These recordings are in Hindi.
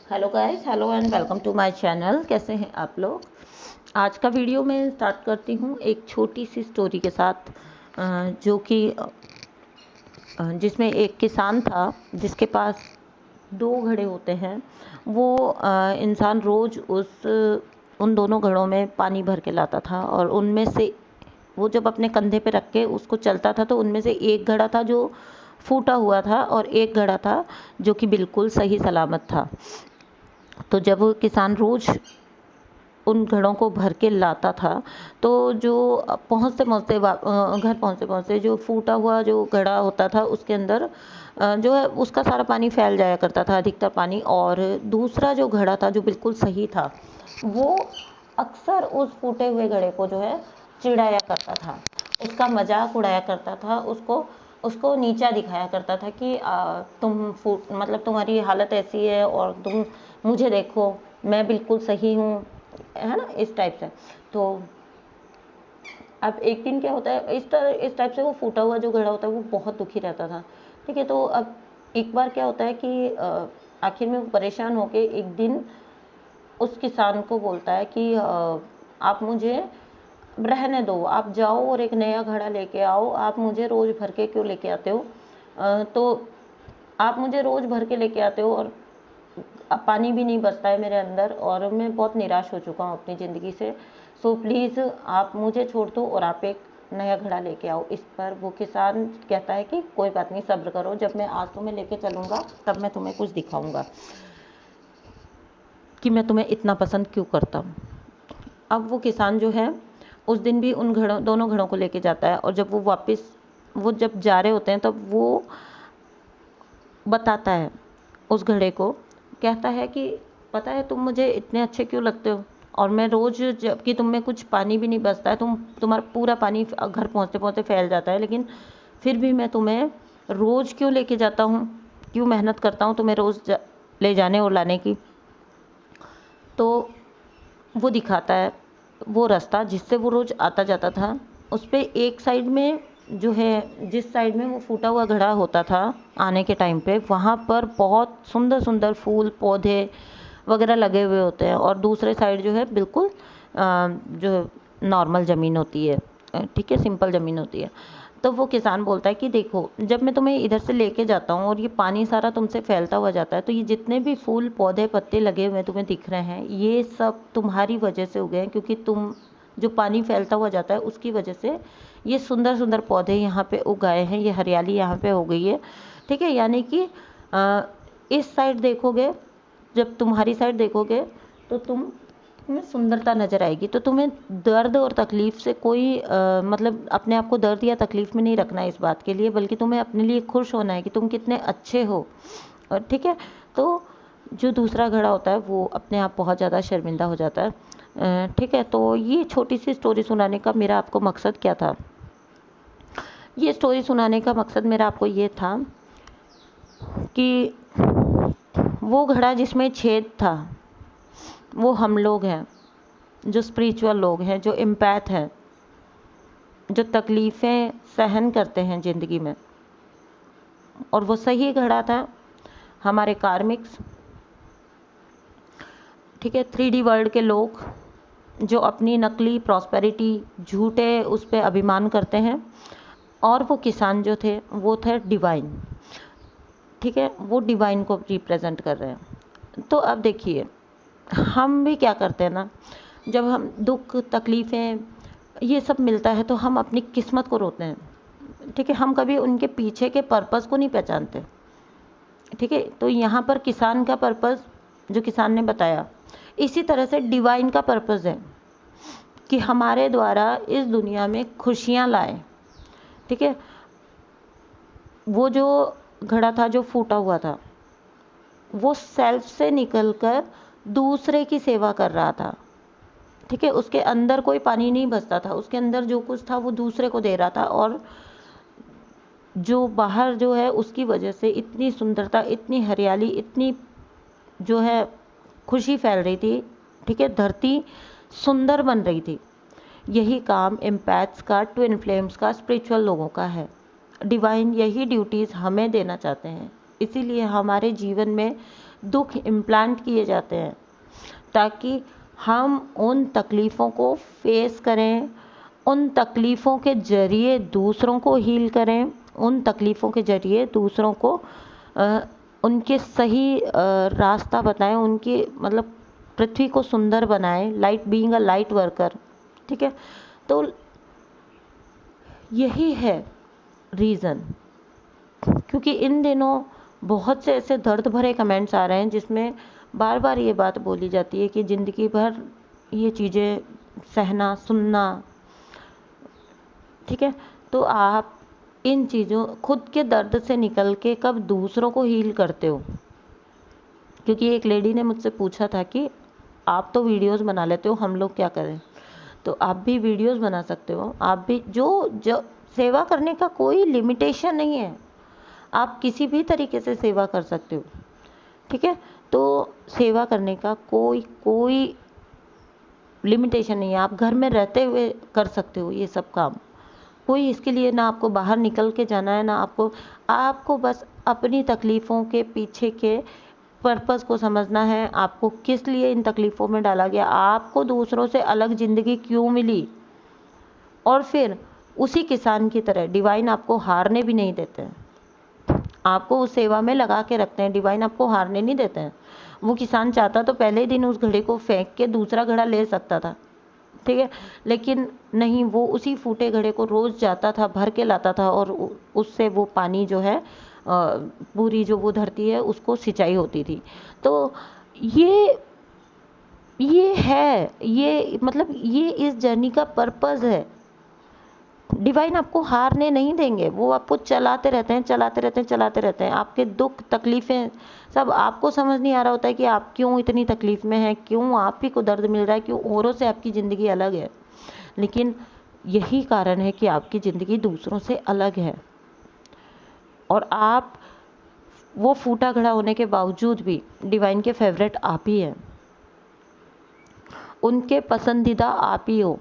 Hello guys, hello and welcome to my channel. कैसे हैं आप लोग। आज का वीडियो मैं स्टार्ट करती हूँ एक छोटी सी स्टोरी के साथ, जो कि जिसमें एक किसान था जिसके पास दो घड़े होते हैं। वो इंसान रोज़ उन दोनों घड़ों में पानी भर के लाता था, और उनमें से वो जब अपने कंधे पे रख के उसको चलता था तो उनमें से एक घड़ा था जो फूटा हुआ था और एक घड़ा था जो कि बिल्कुल सही सलामत था। तो जब वो किसान रोज़ उन घड़ों को भर के लाता था तो जो पहुँचते पहुँचते घर पहुँचते पहुँचते जो फूटा हुआ जो घड़ा होता था उसके अंदर जो है उसका सारा पानी फैल जाया करता था, अधिकतर पानी। और दूसरा जो घड़ा था जो बिल्कुल सही था, वो अक्सर उस फूटे हुए घड़े को जो है चिढ़ाया करता था, उसका मजाक उड़ाया करता था, उसको उसको नीचा दिखाया करता था कि मतलब तुम्हारी हालत ऐसी है और तुम मुझे देखो, मैं बिल्कुल सही हूँ, है ना, इस टाइप से। तो अब एक दिन क्या होता है, इस टाइप से वो फूटा हुआ जो घड़ा होता है वो बहुत दुखी रहता था। ठीक है, तो अब एक बार क्या होता है कि आखिर में वो परेशान होके एक दिन उस किसान को बोलता है कि आप मुझे रहने दो, आप जाओ और एक नया घड़ा लेके आओ, आप मुझे रोज़ भर के क्यों लेके आते हो। तो आप मुझे रोज़ भर के लेके आते हो और अब पानी भी नहीं बचता है मेरे अंदर, और मैं बहुत निराश हो चुका हूँ अपनी ज़िंदगी से। सो प्लीज़ आप मुझे छोड़ दो और आप एक नया घड़ा लेके आओ। इस पर वो किसान कहता है कि कोई बात नहीं, सब्र करो, जब मैं आज तुम्हें लेके चलूँगा तब मैं तुम्हें कुछ दिखाऊँगा कि मैं तुम्हें इतना पसंद क्यों करता हूँ। अब वो किसान जो है उस दिन भी उन दोनों घड़ों को लेके जाता है, और जब वो जब जा रहे होते हैं तब वो बताता है उस घड़े को, कहता है कि पता है तुम मुझे इतने अच्छे क्यों लगते हो, और मैं रोज़ जबकि तुम में कुछ पानी भी नहीं बचता है, तुम्हारा पूरा पानी घर पहुँचते पहुँचते फैल जाता है, लेकिन फिर भी मैं तुम्हें रोज़ क्यों लेके जाता हूँ, क्यों मेहनत करता हूँ तुम्हें रोज़ ले जाने और लाने की। तो वो दिखाता है वो रास्ता जिससे वो रोज़ आता जाता था। उस पर एक साइड में जो है, जिस साइड में वो फूटा हुआ घड़ा होता था आने के टाइम पे, वहाँ पर बहुत सुंदर सुंदर फूल पौधे वगैरह लगे हुए होते हैं, और दूसरे साइड जो है बिल्कुल जो नॉर्मल ज़मीन होती है, ठीक है, सिंपल ज़मीन होती है। तो वो किसान बोलता है कि देखो, जब मैं तुम्हें इधर से लेके जाता हूँ और ये पानी सारा तुमसे फैलता हुआ जाता है, तो ये जितने भी फूल पौधे पत्ते लगे हुए तुम्हें दिख रहे हैं, ये सब तुम्हारी वजह से उगे हैं, क्योंकि तुम जो पानी फैलता हुआ जाता है उसकी वजह से ये सुंदर सुंदर पौधे यहाँ पे उगाए हैं, ये हरियाली यहाँ पे हो गई है। ठीक है, यानी कि इस साइड देखोगे, जब तुम्हारी साइड देखोगे तो तुम्हें सुंदरता नज़र आएगी। तो तुम्हें दर्द और तकलीफ़ से कोई मतलब अपने आप को दर्द या तकलीफ़ में नहीं रखना है इस बात के लिए, बल्कि तुम्हें अपने लिए खुश होना है कि तुम कितने अच्छे हो। और ठीक है, तो जो दूसरा घड़ा होता है वो अपने आप बहुत ज़्यादा शर्मिंदा हो जाता है। ठीक है, तो ये छोटी सी स्टोरी सुनाने का मेरा आपको मकसद क्या था। ये स्टोरी सुनाने का मकसद मेरा आपको ये था कि वो घड़ा जिसमें छेद था वो हम लोग हैं, जो स्पिरिचुअल लोग हैं, जो एम्पैथ हैं, जो तकलीफ़ें सहन करते हैं ज़िंदगी में। और वो सही घड़ा था हमारे कार्मिक्स, ठीक है, 3D वर्ल्ड के लोग जो अपनी नकली प्रॉस्पेरिटी, झूठे उस पर अभिमान करते हैं। और वो किसान जो थे वो थे डिवाइन, ठीक है, वो डिवाइन को रिप्रेजेंट कर रहे हैं। तो अब देखिए, हम भी क्या करते हैं ना, जब हम दुख तकलीफ़ें ये सब मिलता है तो हम अपनी किस्मत को रोते हैं। ठीक है, हम कभी उनके पीछे के पर्पज़ को नहीं पहचानते। ठीक है, तो यहाँ पर किसान का पर्पज़ जो किसान ने बताया, इसी तरह से डिवाइन का पर्पज़ है कि हमारे द्वारा इस दुनिया में खुशियाँ लाए। ठीक है, वो जो घड़ा था जो फूटा हुआ था वो सेल्फ से निकलकर दूसरे की सेवा कर रहा था। ठीक है, उसके अंदर कोई पानी नहीं बचता था, उसके अंदर जो कुछ था वो दूसरे को दे रहा था, और जो बाहर जो है उसकी वजह से इतनी सुंदरता, इतनी हरियाली, इतनी जो है खुशी फैल रही थी। ठीक है, धरती सुंदर बन रही थी। यही काम एम्पैथ्स का, ट्विन फ्लेम्स का, स्पिरिचुअल लोगों का है। डिवाइन यही ड्यूटीज़ हमें देना चाहते हैं इसीलिए हमारे जीवन में दुख इम्प्लांट किए जाते हैं, ताकि हम उन तकलीफ़ों को फेस करें, उन तकलीफ़ों के ज़रिए दूसरों को हील करें, उन तकलीफ़ों के ज़रिए दूसरों को उनके सही रास्ता बताएं, उनकी मतलब पृथ्वी को सुंदर बनाएं, light being a light worker. ठीक है, तो यही है रीज़न। क्योंकि इन दिनों बहुत से ऐसे दर्द भरे कमेंट्स आ रहे हैं जिसमें बार बार ये बात बोली जाती है कि ज़िंदगी भर ये चीज़ें सहना सुनना। ठीक है, तो आप इन चीज़ों खुद के दर्द से निकल के कब दूसरों को हील करते हो? क्योंकि एक लेडी ने मुझसे पूछा था कि आप तो वीडियोस बना लेते हो, हम लोग क्या करें? तो आप भी वीडियोस बना सकते हो, आप भी जो सेवा करने का कोई लिमिटेशन नहीं है, आप किसी भी तरीके से सेवा कर सकते हो। ठीक है, तो सेवा करने का कोई लिमिटेशन नहीं है, आप घर में रहते हुए कर सकते हो ये सब काम। कोई इसके लिए ना आपको बाहर निकल के जाना है, ना आपको बस अपनी तकलीफ़ों के पीछे के पर्पस को समझना है, आपको किस लिए इन तकलीफ़ों में डाला गया, आपको दूसरों से अलग ज़िंदगी क्यों मिली, और फिर उसी किसान की तरह डिवाइन आपको हारने भी नहीं देते हैं, आपको उस सेवा में लगा के रखते हैं। डिवाइन आपको हारने नहीं देते हैं। वो किसान चाहता तो पहले ही दिन उस घड़े को फेंक के दूसरा घड़ा ले सकता था, ठीक है, लेकिन नहीं, वो उसी फूटे घड़े को रोज़ जाता था, भर के लाता था, और उससे वो पानी जो है पूरी जो वो धरती है उसको सिंचाई होती थी। तो ये है, ये मतलब ये इस जर्नी का पर्पस है। डिवाइन आपको हारने नहीं देंगे, वो आपको चलाते रहते हैं, चलाते रहते हैं, चलाते रहते हैं। आपके दुख तकलीफ़ें सब आपको समझ नहीं आ रहा होता है कि आप क्यों इतनी तकलीफ़ में हैं, क्यों आप ही को दर्द मिल रहा है, क्यों औरों से आपकी ज़िंदगी अलग है। लेकिन यही कारण है कि आपकी ज़िंदगी दूसरों से अलग है, और आप वो फूटा घड़ा होने के बावजूद भी डिवाइन के फेवरेट आप ही हैं, उनके पसंदीदा आप ही हो।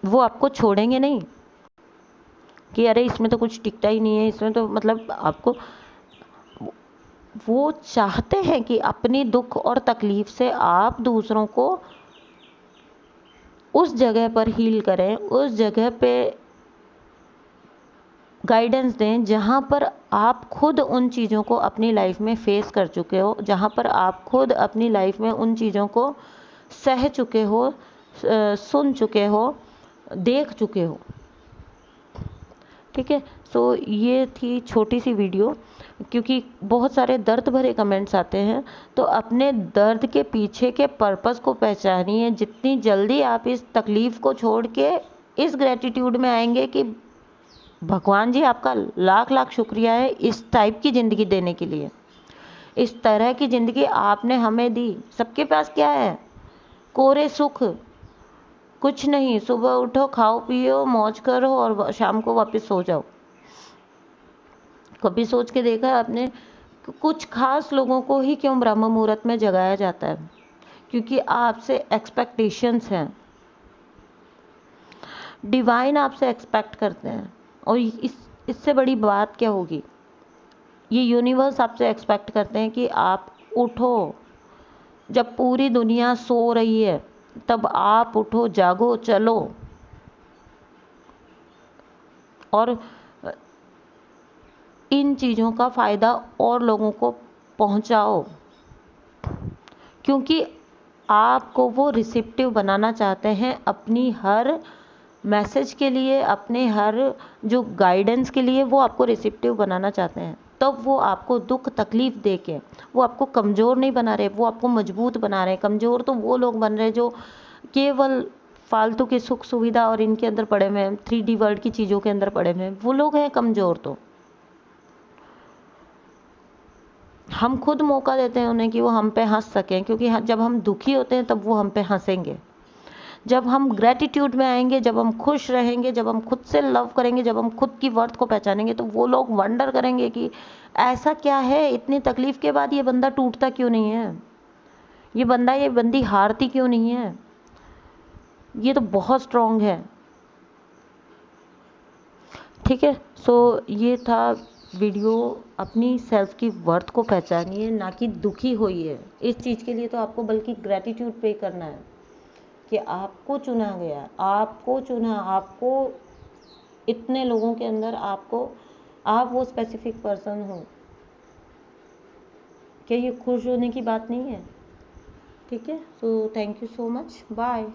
वो आपको छोड़ेंगे नहीं कि अरे इसमें तो कुछ टिकता ही नहीं है, इसमें तो मतलब आपको, वो चाहते हैं कि अपनी दुख और तकलीफ से आप दूसरों को उस जगह पर हील करें, उस जगह पे गाइडेंस दें जहाँ पर आप खुद उन चीज़ों को अपनी लाइफ में फेस कर चुके हो, जहाँ पर आप खुद अपनी लाइफ में उन चीज़ों को सह चुके हो, सुन चुके हो, देख चुके हो। ठीक है, सो ये थी छोटी सी वीडियो, क्योंकि बहुत सारे दर्द भरे कमेंट्स आते हैं, तो अपने दर्द के पीछे के पर्पस को पहचानिए। जितनी जल्दी आप इस तकलीफ़ को छोड़ के इस ग्रेटिट्यूड में आएंगे कि भगवान जी आपका लाख लाख शुक्रिया है इस टाइप की ज़िंदगी देने के लिए, इस तरह की ज़िंदगी आपने हमें दी। सबके पास क्या है? कोरे सुख, कुछ नहीं। सुबह उठो, खाओ पियो, मौज करो और शाम को वापस सो जाओ। कभी सोच के देखा है आपने कुछ खास लोगों को ही क्यों ब्रह्म मुहूर्त में जगाया जाता है? क्योंकि आपसे एक्सपेक्टेशंस हैं, डिवाइन आपसे एक्सपेक्ट करते हैं, और इससे बड़ी बात क्या होगी? ये यूनिवर्स आपसे एक्सपेक्ट करते हैं कि आप उठो। जब पूरी दुनिया सो रही है तब आप उठो, जागो, चलो और इन चीज़ों का फ़ायदा और लोगों को पहुंचाओ, क्योंकि आपको वो रिसेप्टिव बनाना चाहते हैं अपनी हर मैसेज के लिए, अपने हर जो गाइडेंस के लिए वो आपको रिसेप्टिव बनाना चाहते हैं। तब वो आपको दुख तकलीफ़ दे के वो आपको कमज़ोर नहीं बना रहे, वो आपको मजबूत बना रहे हैं। कमज़ोर तो वो लोग बन रहे जो केवल फालतू की सुख सुविधा और इनके अंदर पड़े हुए हैं, 3D वर्ल्ड की चीज़ों के अंदर पड़े हुए हैं, वो लोग हैं कमज़ोर। तो हम खुद मौका देते हैं उन्हें कि वो हम पे हंस सकें, क्योंकि जब हम दुखी होते हैं तब वो हम पे हंसेंगे। जब हम ग्रेटिट्यूड में आएंगे, जब हम खुश रहेंगे, जब हम खुद से लव करेंगे, जब हम खुद की वर्थ को पहचानेंगे, तो वो लोग वंडर करेंगे कि ऐसा क्या है, इतनी तकलीफ के बाद ये बंदा टूटता क्यों नहीं है, ये बंदी हारती क्यों नहीं है, ये तो बहुत स्ट्रांग है। ठीक है, सो ये था वीडियो अपनी सेल्फ की वर्थ को पहचानिए, ना कि दुखी होइए। इस चीज़ के लिए तो आपको बल्कि ग्रैटिट्यूड पे करना है कि आपको चुना गया, आपको चुना, आपको इतने लोगों के अंदर आपको, आप वो स्पेसिफिक पर्सन हो। क्या ये खुश होने की बात नहीं है? ठीक है, so thank you so much, bye.